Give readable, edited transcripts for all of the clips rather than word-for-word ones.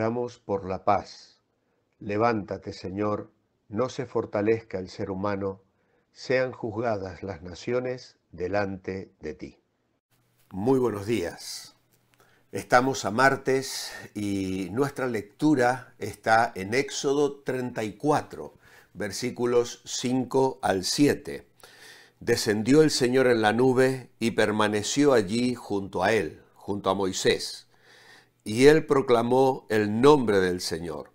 Oramos por la paz. Levántate, Señor, no se fortalezca el ser humano, sean juzgadas las naciones delante de ti. Muy buenos días. Estamos a martes y nuestra lectura está en Éxodo 34, versículos 5 al 7. Descendió el Señor en la nube y permaneció allí junto a él, junto a Moisés. Y él proclamó el nombre del Señor.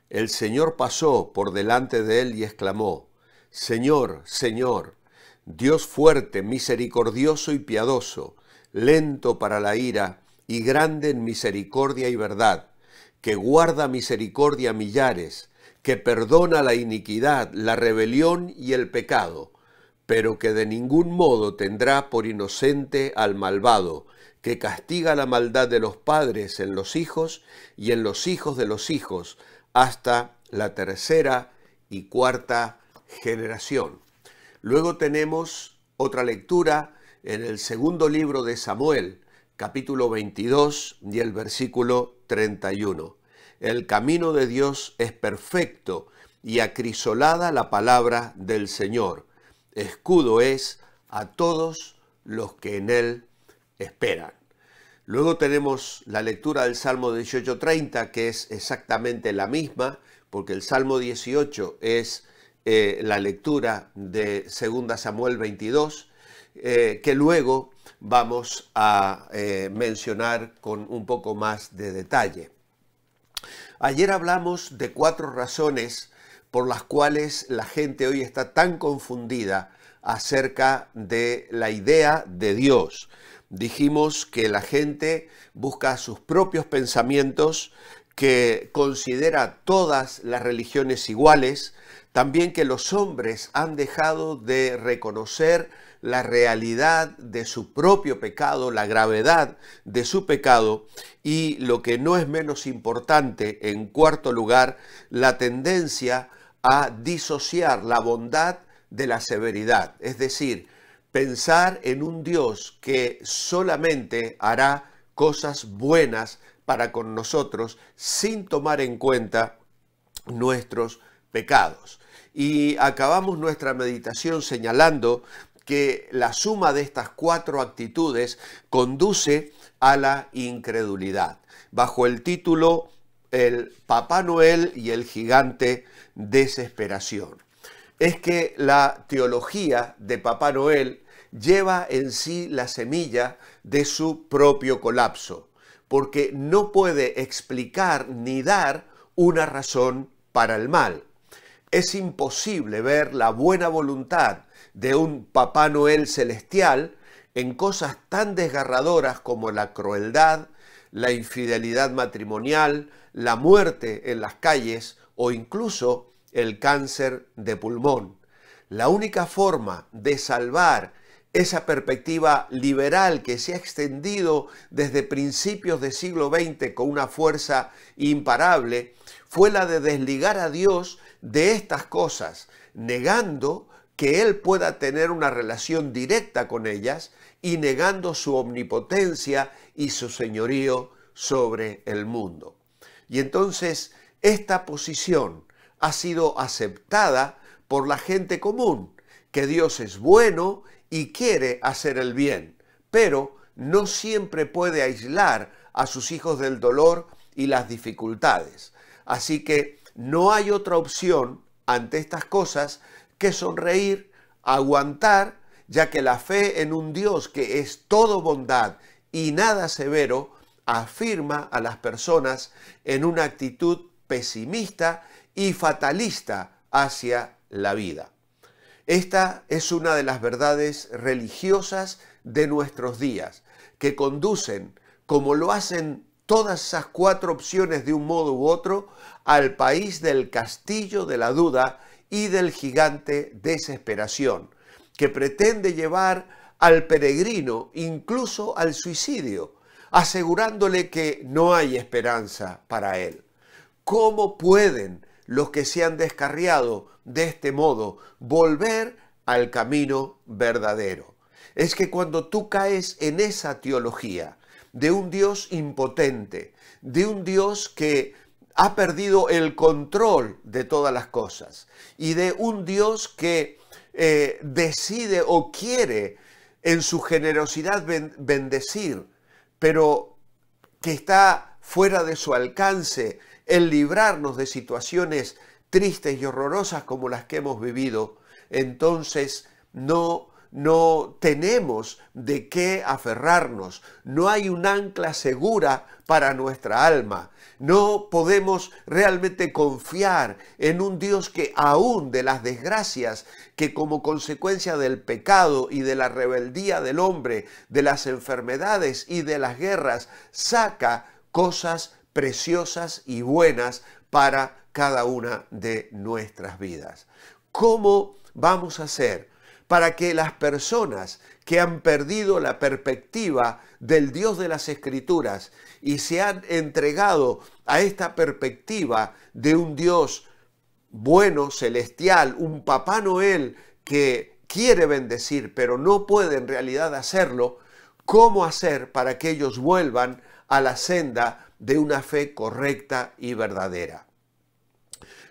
El Señor pasó por delante de él y exclamó: Señor, Señor, Dios fuerte, misericordioso y piadoso, lento para la ira y grande en misericordia y verdad, que guarda misericordia a millares, que perdona la iniquidad, la rebelión y el pecado, pero que de ningún modo tendrá por inocente al malvado, que castiga la maldad de los padres en los hijos y en los hijos de los hijos, hasta la tercera y cuarta generación. Luego tenemos otra lectura en el segundo libro de Samuel, capítulo 22 y el versículo 31. El camino de Dios es perfecto y acrisolada la palabra del Señor. Escudo es a todos los que en él esperan. Luego tenemos la lectura del Salmo 18:30, que es exactamente la misma, porque el Salmo 18 es la lectura de 2 Samuel 22, que luego vamos a mencionar con un poco más de detalle. Ayer hablamos de 4 razones por las cuales la gente hoy está tan confundida acerca de la idea de Dios. Dijimos que la gente busca sus propios pensamientos, que considera todas las religiones iguales, también que los hombres han dejado de reconocer la realidad de su propio pecado, la gravedad de su pecado, y lo que no es menos importante, en cuarto lugar, la tendencia a disociar la bondad de la severidad, es decir, pensar en un Dios que solamente hará cosas buenas para con nosotros sin tomar en cuenta nuestros pecados. Y acabamos nuestra meditación señalando que la suma de estas 4 actitudes conduce a la incredulidad, bajo el título El Papá Noel y el gigante desesperación. Es que la teología de Papá Noel lleva en sí la semilla de su propio colapso, porque no puede explicar ni dar una razón para el mal. Es imposible ver la buena voluntad de un Papá Noel celestial en cosas tan desgarradoras como la crueldad, la infidelidad matrimonial, la muerte en las calles o incluso el cáncer de pulmón. La única forma de salvar esa perspectiva liberal que se ha extendido desde principios del siglo XX con una fuerza imparable fue la de desligar a Dios de estas cosas, negando que Él pueda tener una relación directa con ellas y negando su omnipotencia y su señorío sobre el mundo. Y entonces esta posición ha sido aceptada por la gente común, que Dios es bueno y quiere hacer el bien, pero no siempre puede aislar a sus hijos del dolor y las dificultades. Así que no hay otra opción ante estas cosas que sonreír, aguantar, ya que la fe en un Dios que es todo bondad y nada severo afirma a las personas en una actitud pesimista y fatalista hacia la vida. Esta es una de las verdades religiosas de nuestros días, que conducen, como lo hacen todas esas 4 opciones de un modo u otro, al país del castillo de la duda y del gigante desesperación, que pretende llevar al peregrino incluso al suicidio, asegurándole que no hay esperanza para él. ¿Cómo pueden los que se han descarriado de este modo volver al camino verdadero? Es que cuando tú caes en esa teología de un Dios impotente, de un Dios que ha perdido el control de todas las cosas y de un Dios que decide o quiere en su generosidad bendecir, pero que está fuera de su alcance el librarnos de situaciones tristes y horrorosas como las que hemos vivido, entonces no tenemos de qué aferrarnos, no hay un ancla segura para nuestra alma, no podemos realmente confiar en un Dios que aún de las desgracias que como consecuencia del pecado y de la rebeldía del hombre, de las enfermedades y de las guerras, saca cosas preciosas y buenas para cada una de nuestras vidas. ¿Cómo vamos a hacer para que las personas que han perdido la perspectiva del Dios de las Escrituras y se han entregado a esta perspectiva de un Dios bueno, celestial, un Papá Noel que quiere bendecir, pero no puede en realidad hacerlo, cómo hacer para que ellos vuelvan a la senda de una fe correcta y verdadera?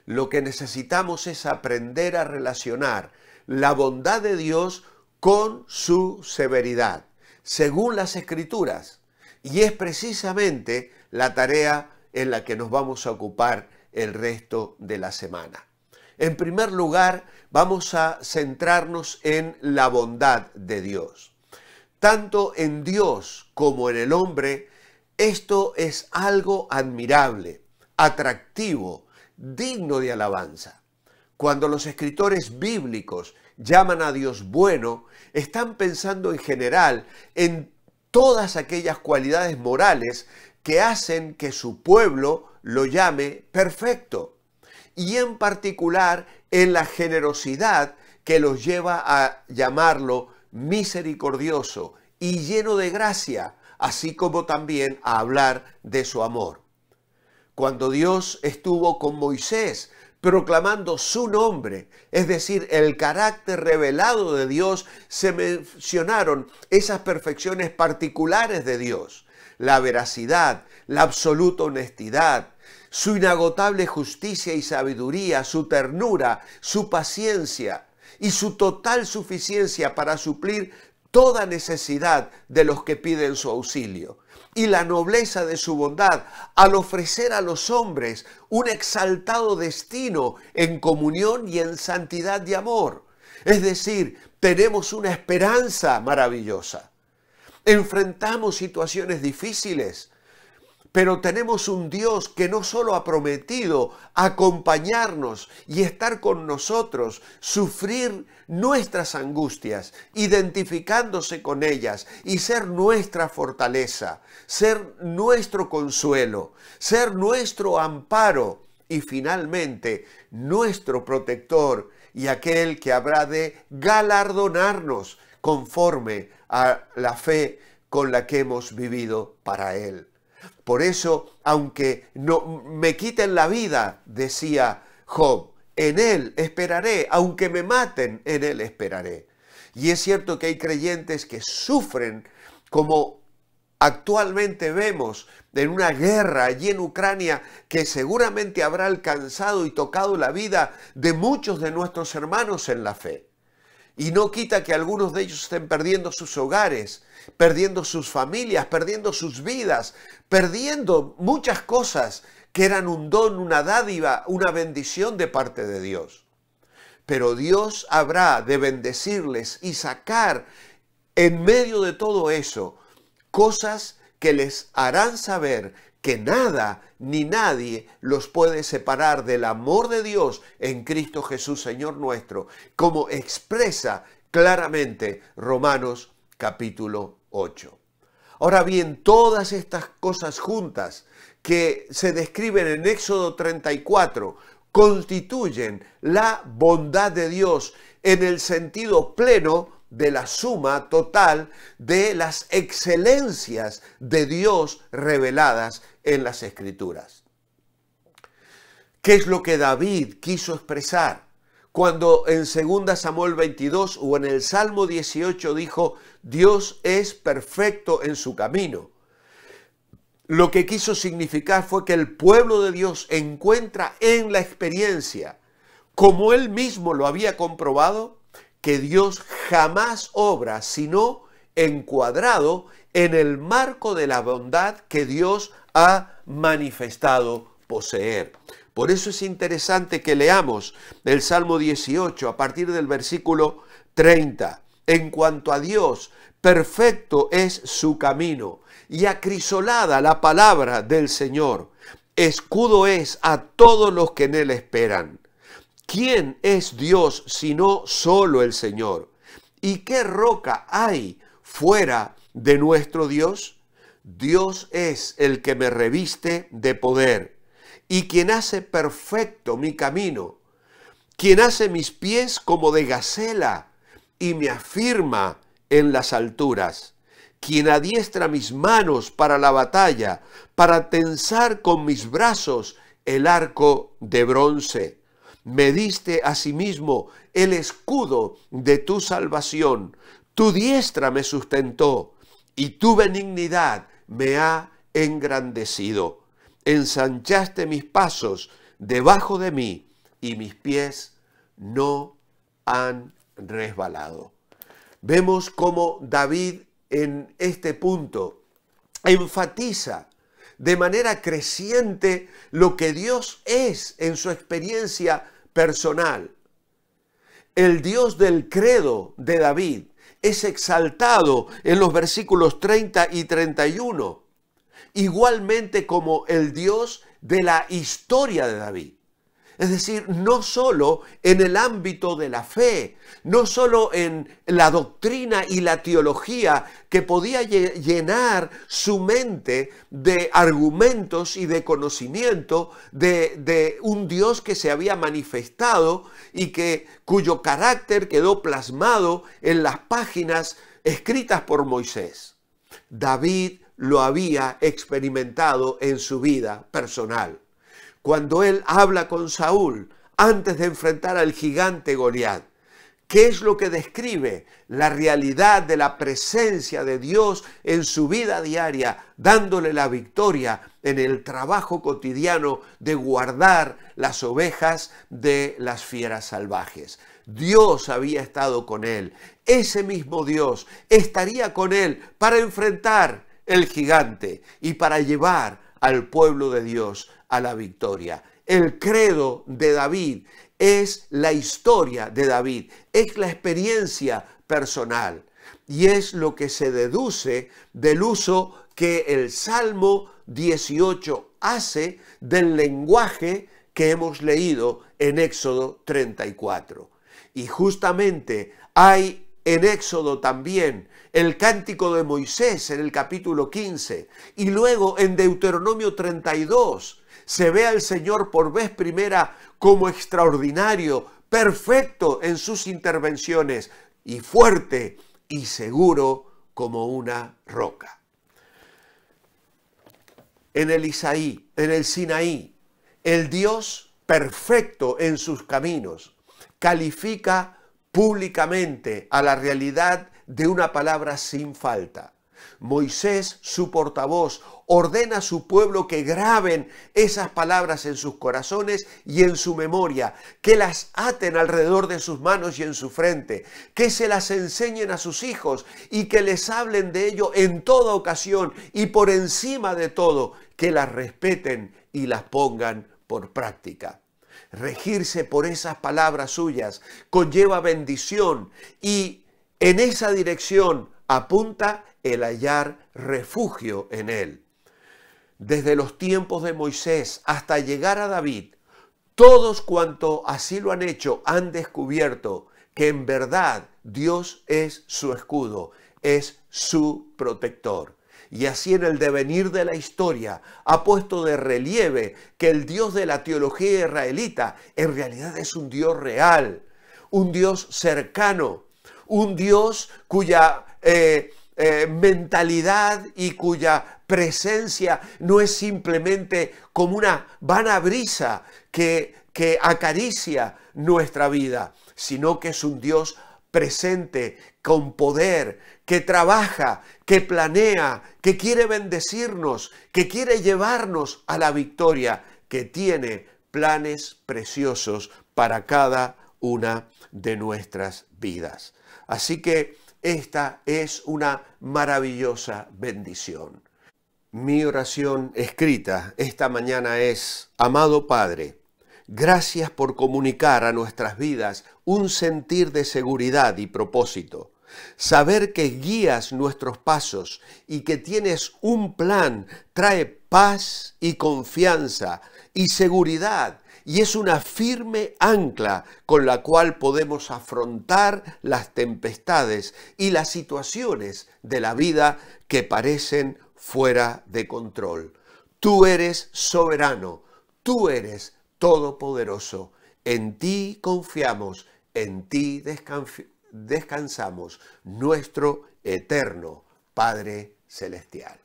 Lo que necesitamos es aprender a relacionar la bondad de Dios con su severidad, según las Escrituras. Y es precisamente la tarea en la que nos vamos a ocupar el resto de la semana. En primer lugar, vamos a centrarnos en la bondad de Dios. Tanto en Dios como en el hombre, esto es algo admirable, atractivo, digno de alabanza. Cuando los escritores bíblicos llaman a Dios bueno, están pensando en general en todas aquellas cualidades morales que hacen que su pueblo lo llame perfecto, y en particular en la generosidad que los lleva a llamarlo misericordioso y lleno de gracia, así como también a hablar de su amor. Cuando Dios estuvo con Moisés proclamando su nombre, es decir, el carácter revelado de Dios, se mencionaron esas perfecciones particulares de Dios: la veracidad, la absoluta honestidad, su inagotable justicia y sabiduría, su ternura, su paciencia y su total suficiencia para suplir toda necesidad de los que piden su auxilio, y la nobleza de su bondad al ofrecer a los hombres un exaltado destino en comunión y en santidad y amor. Es decir, tenemos una esperanza maravillosa. Enfrentamos situaciones difíciles, pero tenemos un Dios que no solo ha prometido acompañarnos y estar con nosotros, sufrir nuestras angustias, identificándose con ellas y ser nuestra fortaleza, ser nuestro consuelo, ser nuestro amparo y finalmente nuestro protector y aquel que habrá de galardonarnos conforme a la fe con la que hemos vivido para Él. Por eso, aunque no me quiten la vida, decía Job, en Él esperaré, aunque me maten, en Él esperaré. Y es cierto que hay creyentes que sufren, como actualmente vemos en una guerra allí en Ucrania, que seguramente habrá alcanzado y tocado la vida de muchos de nuestros hermanos en la fe. Y no quita que algunos de ellos estén perdiendo sus hogares, perdiendo sus familias, perdiendo sus vidas, perdiendo muchas cosas que eran un don, una dádiva, una bendición de parte de Dios. Pero Dios habrá de bendecirles y sacar en medio de todo eso cosas que les harán saber que nada ni nadie los puede separar del amor de Dios en Cristo Jesús, Señor nuestro, como expresa claramente Romanos capítulo 8. Ahora bien, todas estas cosas juntas que se describen en Éxodo 34 constituyen la bondad de Dios en el sentido pleno de la suma total de las excelencias de Dios reveladas en las Escrituras. ¿Qué es lo que David quiso expresar cuando en 2 Samuel 22 o en el Salmo 18 dijo: Dios es perfecto en su camino? lo que quiso significar fue que el pueblo de Dios encuentra en la experiencia, como él mismo lo había comprobado, que Dios jamás obra sino encuadrado en el marco de la bondad que Dios ha manifestado poseer. Por eso es interesante que leamos el Salmo 18 a partir del versículo 30. En cuanto a Dios, perfecto es su camino y acrisolada la palabra del Señor. Escudo es a todos los que en él esperan. ¿Quién es Dios sino solo el Señor? ¿Y qué roca hay fuera de nuestro Dios? Dios es el que me reviste de poder y quien hace perfecto mi camino, quien hace mis pies como de gacela y me afirma en las alturas, quien adiestra mis manos para la batalla, para tensar con mis brazos el arco de bronce. Me diste asimismo el escudo de tu salvación, tu diestra me sustentó y tu benignidad me ha engrandecido. Ensanchaste mis pasos debajo de mí y mis pies no han resbalado. Vemos cómo David en este punto enfatiza de manera creciente lo que Dios es en su experiencia personal. El Dios del credo de David es exaltado en los versículos 30 y 31, igualmente como el Dios de la historia de David. Es decir, no solo en el ámbito de la fe, no solo en la doctrina y la teología que podía llenar su mente de argumentos y de conocimiento de un Dios que se había manifestado y cuyo carácter quedó plasmado en las páginas escritas por Moisés. David lo había experimentado en su vida personal. Cuando él habla con Saúl antes de enfrentar al gigante Goliat, ¿qué es lo que describe? La realidad de la presencia de Dios en su vida diaria, dándole la victoria en el trabajo cotidiano de guardar las ovejas de las fieras salvajes. Dios había estado con él. Ese mismo Dios estaría con él para enfrentar el gigante y para llevar al pueblo de Dios a la victoria. El credo de David es la historia de David, es la experiencia personal y es lo que se deduce del uso que el Salmo 18 hace del lenguaje que hemos leído en Éxodo 34. Y justamente hay en Éxodo también el cántico de Moisés en el capítulo 15 y luego en Deuteronomio 32 se ve al Señor por vez primera como extraordinario, perfecto en sus intervenciones y fuerte y seguro como una roca. En el Sinaí, el Dios perfecto en sus caminos califica públicamente a la realidad de una palabra sin falta. Moisés, su portavoz, ordena a su pueblo que graben esas palabras en sus corazones y en su memoria, que las aten alrededor de sus manos y en su frente, que se las enseñen a sus hijos y que les hablen de ello en toda ocasión y por encima de todo, que las respeten y las pongan por práctica. Regirse por esas palabras suyas conlleva bendición y en esa dirección apunta el hallar refugio en él. Desde los tiempos de Moisés hasta llegar a David, todos cuanto así lo han hecho han descubierto que en verdad Dios es su escudo, es su protector. Y así en el devenir de la historia ha puesto de relieve que el Dios de la teología israelita en realidad es un Dios real, un Dios cercano, un Dios cuya mentalidad y cuya presencia no es simplemente como una vana brisa que acaricia nuestra vida, sino que es un Dios presente, con poder, que trabaja, que planea, que quiere bendecirnos, que quiere llevarnos a la victoria, que tiene planes preciosos para cada una de nuestras vidas. Así que esta es una maravillosa bendición. Mi oración escrita esta mañana es: amado Padre, gracias por comunicar a nuestras vidas un sentir de seguridad y propósito. Saber que guías nuestros pasos y que tienes un plan trae paz y confianza y seguridad, y es una firme ancla con la cual podemos afrontar las tempestades y las situaciones de la vida que parecen fuera de control. Tú eres soberano, tú eres todopoderoso. En ti confiamos, en ti descansamos, nuestro eterno Padre Celestial.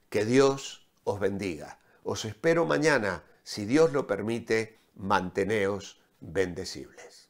Que Dios os bendiga. Os espero mañana, si Dios lo permite. Manteneos bendecibles.